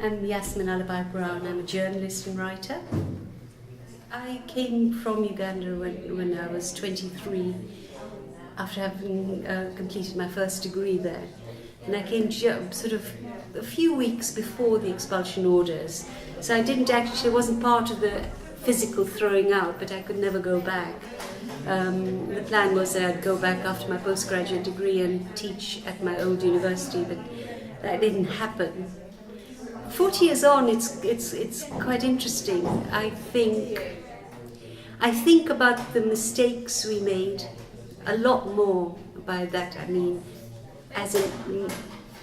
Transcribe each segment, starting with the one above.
I'm Yasmin Alibhai. I'm a journalist and writer. I came from Uganda when I was 23, after having completed my first degree there. And I came sort of a few weeks before the expulsion orders. So I wasn't part of the physical throwing out, but I could never go back. The plan was that I'd go back after my postgraduate degree and teach at my old university, but that didn't happen. 40 years on, it's quite interesting. I think about the mistakes we made a lot more. By that I mean, as a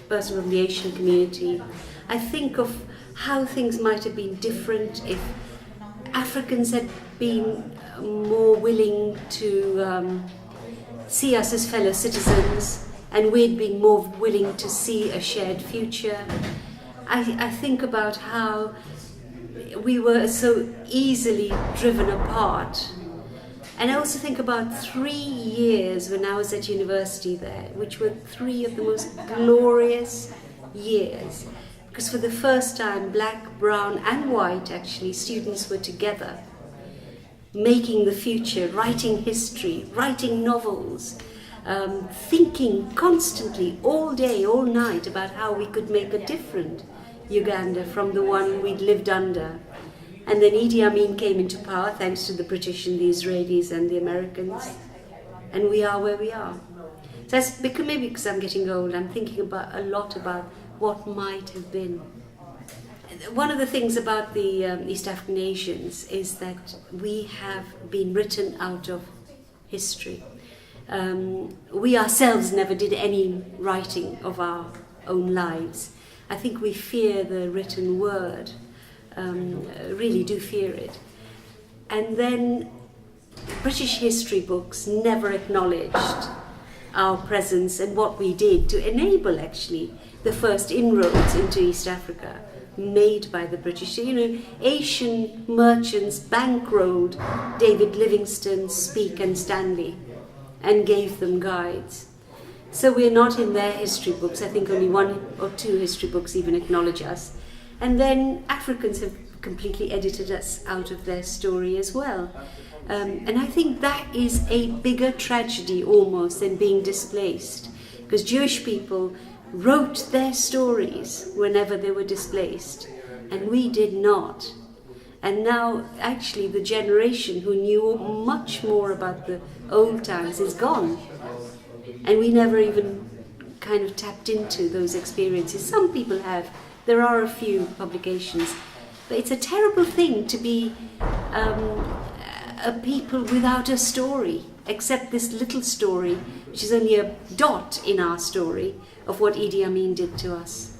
person from the Asian community, I think of how things might have been different if Africans had been more willing to see us as fellow citizens, and we'd been more willing to see a shared future. I think about how we were so easily driven apart. And I also think about 3 years when I was at university there, which were 3 of the most glorious years. Because for the first time, black, brown and white, actually, students were together, making the future, writing history, writing novels, thinking constantly, all day, all night, about how we could make a different Uganda from the one we'd lived under. And then Idi Amin came into power thanks to the British and the Israelis and the Americans, and we are where we are. So that's maybe because I'm getting old, I'm thinking a lot about what might have been. One of the things about the East African nations is that we have been written out of history. We ourselves never did any writing of our own lives. I think we fear the written word, really do fear it. And then British history books never acknowledged our presence and what we did to enable actually the first inroads into East Africa made by the British. Asian merchants bankrolled David Livingstone, Speke and Stanley and gave them guides. So we're not in their history books. I think only 1 or 2 history books even acknowledge us. And then Africans have completely edited us out of their story as well. And I think that is a bigger tragedy almost than being displaced. Because Jewish people wrote their stories whenever they were displaced, and we did not. And now actually the generation who knew much more about the old times is gone. And we never even kind of tapped into those experiences. Some people have. There are a few publications. But it's a terrible thing to be a people without a story, except this little story, which is only a dot in our story of what Idi Amin did to us.